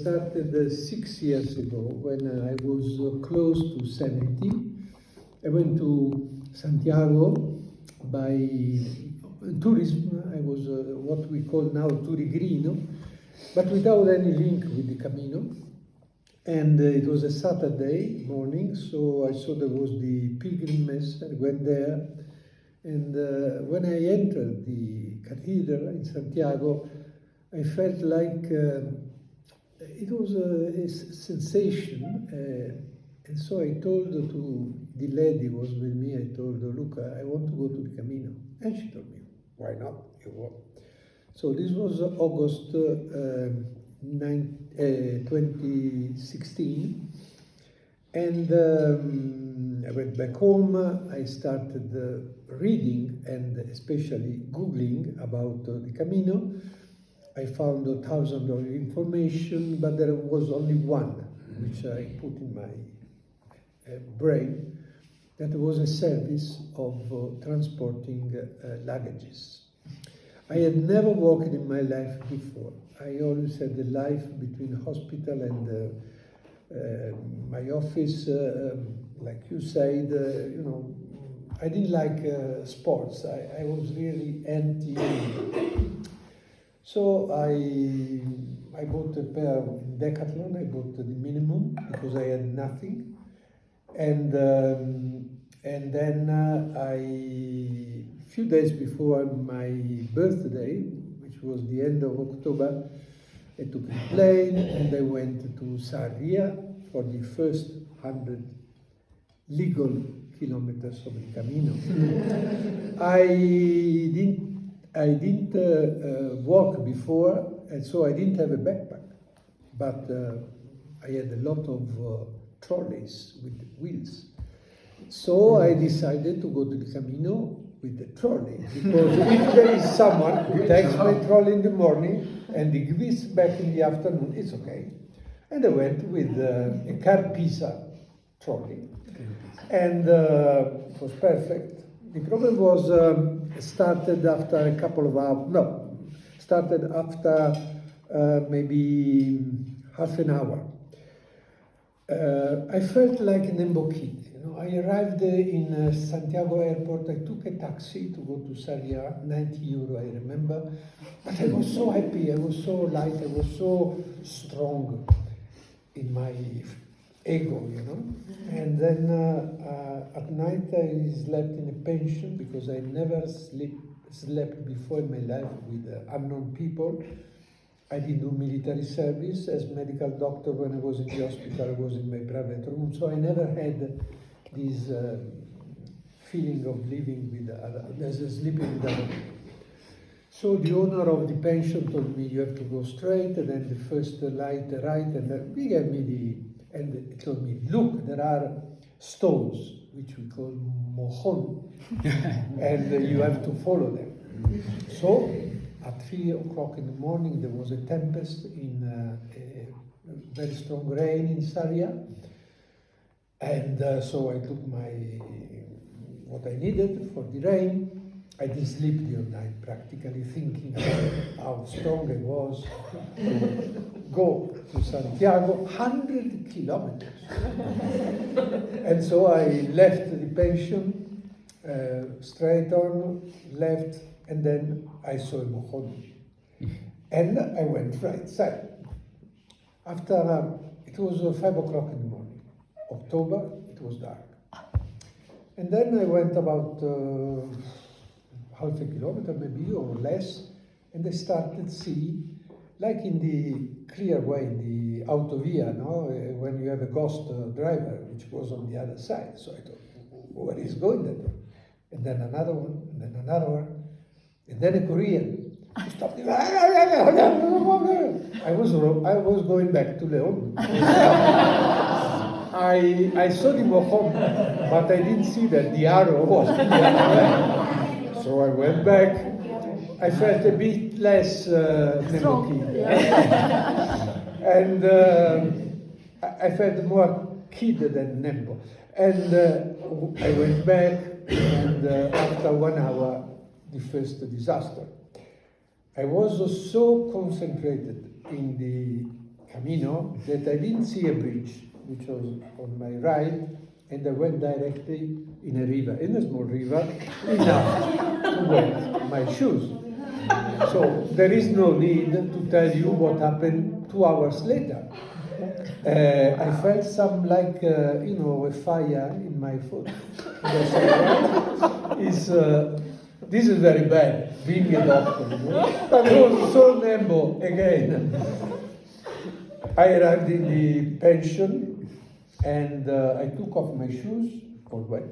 Started 6 years ago when I was close to 70. I went to Santiago by tourism. I was what we call now Turigrino, but without any link with the Camino. And it was a Saturday morning, so I saw there was the pilgrim mass. I went there, and when I entered the cathedral in Santiago, I felt like it was a sensation, and so I told to the lady who was with me, I told her, look, I want to go to the Camino. And she told me, why not? You go. So this was August 2016, and I went back home. I started reading and especially Googling about the Camino. I found 1,000 of information, but there was only one which I put in my brain, that was a service of transporting luggages. I had never walked in my life before. I always had a life between hospital and my office, like you said, I didn't like sports. I was really anti. So I bought a pair in Decathlon. I bought the minimum because I had nothing, and then a few days before my birthday, which was the end of October, I took a plane and I went to Tharey for the first 100 legal kilometers of the Camino. I didn't walk before, and so I didn't have a backpack, but I had a lot of trolleys with wheels. So I decided to go to the Camino with the trolley, because if there is someone who takes my trolley in the morning and he gives back in the afternoon, it's okay. And I went with a car pizza trolley, and it was perfect. The problem was started after a couple of hours. No, started after maybe half an hour. I felt like an embocchid. I arrived in Santiago airport. I took a taxi to go to Tharey, 90 euro, I remember. But I was so happy. I was so light. I was so strong in my ego, And then at night I slept in a pension because I never slept before in my life with unknown people. I did do military service as medical doctor. When I was in the hospital, I was in my private room, so I never had this feeling of living with sleeping with other people. So the owner of the pension told me, you have to go straight, and then the first light right, and then he gave me and he told me, look, there are stones, which we call mojon, and you have to follow them. So at 3 o'clock in the morning, there was a tempest in a very strong rain in Tharey, and so I took what I needed for the rain. I didn't sleep the whole night, practically thinking about how strong I was to go to Santiago, 100 kilometers. And so I left the pension, straight on, left, and then I saw a mojon. And I went right side. After, it was 5 o'clock in the morning, October, it was dark. And then I went about half a kilometer maybe or less, and I started to see, like in the clear way, the autovia, when you have a ghost driver, which goes on the other side. So I thought, where is going that way? And then another one, and then another one, and then a Korean. He stopped. I was going back to Leon. I saw the mojon, but I didn't see that the arrow was the other way. So I went back. I felt a bit less embocchid. And I felt more kid than Nembo. And I went back, and after 1 hour, the first disaster. I was so concentrated in the Camino that I didn't see a bridge, which was on my right, and I went directly in a river, in a small river, enough to wet my shoes. So there is no need to tell you what happened 2 hours later. I felt some a fire in my foot. And I said, well, this is very bad, being a doctor. You know? But it was so Nembo again. I arrived in the pension and I took off my shoes, or wet.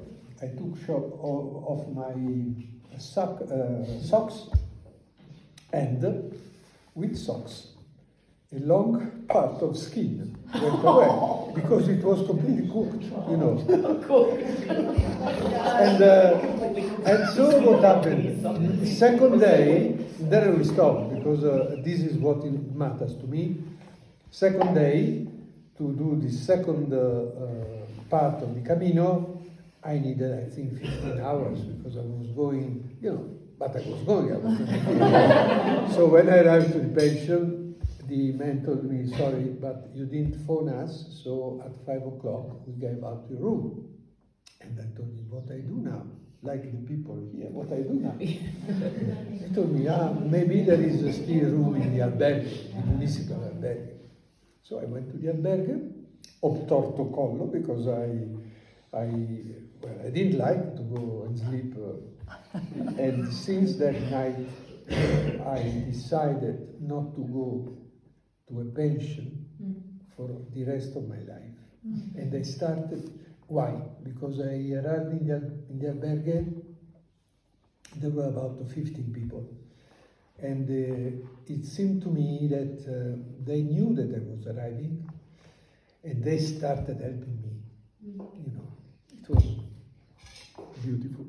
I took off my socks, and with socks, a long part of skin went away because it was completely cooked, you know. And so what happened? Second day, then I will stop because this is what it matters to me. Second day, to do the second part of the Camino, I needed, I think, 15 hours because I was going, you know, but I was going. So when I arrived to the pension, the man told me, sorry, but you didn't phone us, so at 5 o'clock we gave out the room. And I told him, what I do now? Like the people here, what I do now? He told me, maybe there is still room in the albergue, the municipal albergue. So I went to the albergue, obtorto collo, because I didn't like to go and sleep. And since that night, I decided not to go to a pension for the rest of my life. And I started, why? Because I arrived in the albergue, there were about 15 people. And it seemed to me that they knew that I was arriving, and they started helping me. You know, it was beautiful.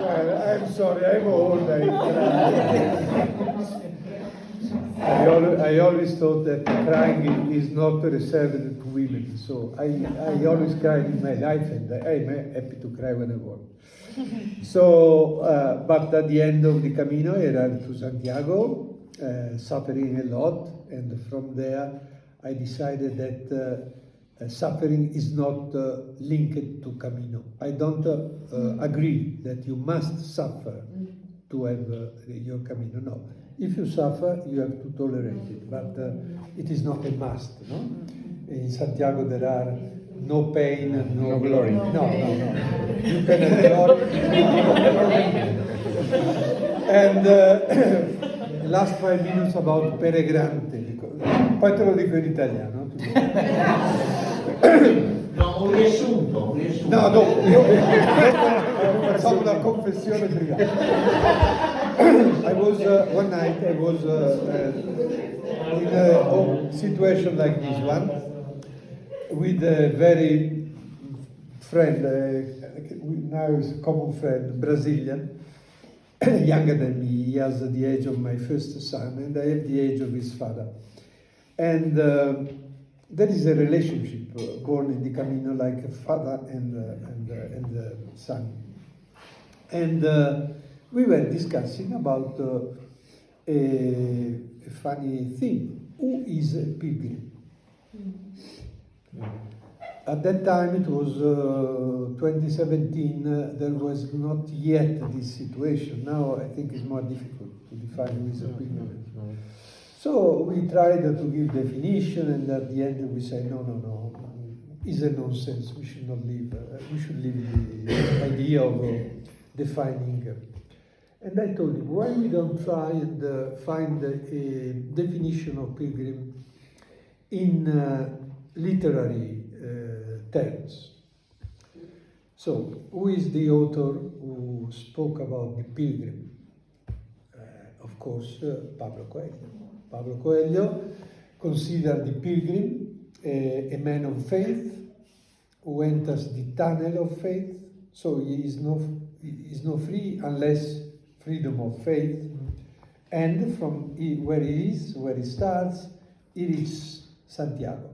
Well, I'm sorry, I'm old. I always thought that crying is not reserved to women, so I always cried in my life, and I'm happy to cry when I want. So, but at the end of the Camino, I arrived to Santiago, suffering a lot, and from there I decided that suffering is not linked to Camino. I don't agree that you must suffer to have your Camino. No. If you suffer, you have to tolerate it, but it is not a must. No? In Santiago there are no pain and no glory. No. You can have glory. And last 5 minutes about peregrante. Poi te lo dico in italiano. No, un riassunto. No, dopo facciamo una confessione privata. One night I was in a situation like this one with a very friend, now is a common friend, Brazilian, younger than me. He has the age of my first son, and I have the age of his father. And there is a relationship born in the Camino, like a father and son. And we were discussing about a funny thing. Who is a pilgrim? At that time, it was 2017, there was not yet this situation. Now I think it's more difficult to define who is a pilgrim. So we tried to give definition, and at the end we say, no, it's a nonsense. We should not live. We should leave the idea of defining. And I told him, why we don't try and find a definition of pilgrim in literary terms. So, who is the author who spoke about the pilgrim? Of course, Pablo Coelho. Pablo Coelho considered the pilgrim a man of faith who enters the tunnel of faith. So he is no free unless freedom of faith. And from where he starts, he reaches Santiago,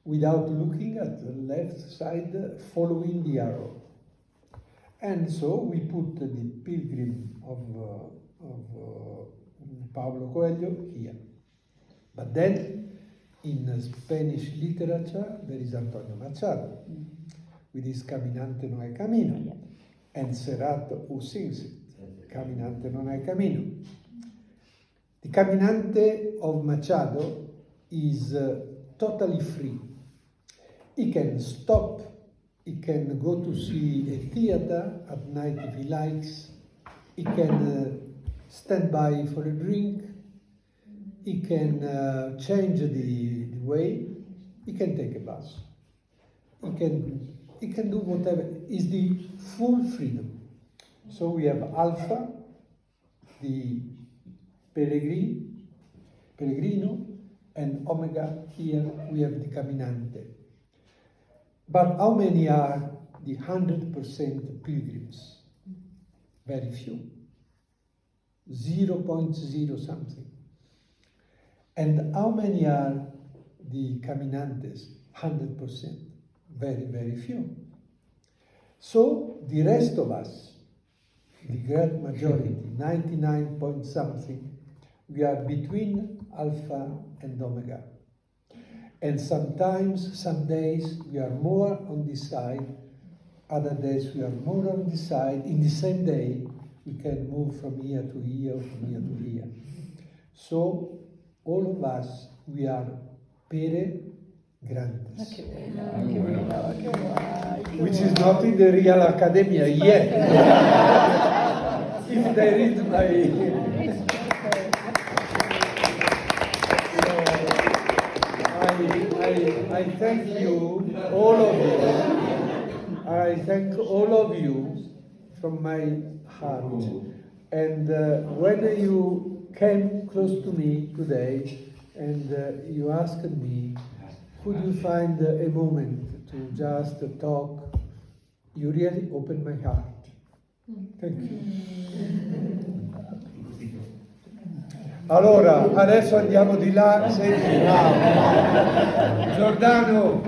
without looking at the left side, following the arrow. And so we put the pilgrim of Paulo Coelho here. But then, in Spanish literature, there is Antonio Machado, with his Caminante non hay camino, and Serrato who sings it, Caminante non hay camino. The Caminante of Machado is totally free. He can stop, he can go to see a theater at night if he likes, he can stand by for a drink, he can change the way, he can take a bus, he can do whatever. It's the full freedom. So we have Alpha, the Pellegrino, and Omega. Here we have the Caminante. But how many are the 100% pilgrims? Very few. 0.0 something. And how many are the Caminantes? 100%. Very, very few. So the rest of us, the great majority, 99 point something, we are between Alpha and Omega. And sometimes, some days, we are more on this side, other days we are more on this side. In the same day, we can move from here to here, or from here to here. So, all of us, we are Pere Grandes. Which is not in the Real Academia yet. If they read my... I thank you, all of you. I thank all of you from my heart. And when you came close to me today and you asked me, could you find a moment to just talk, you really opened my heart. Thank you. Allora, adesso andiamo di là. Senti, Giordano.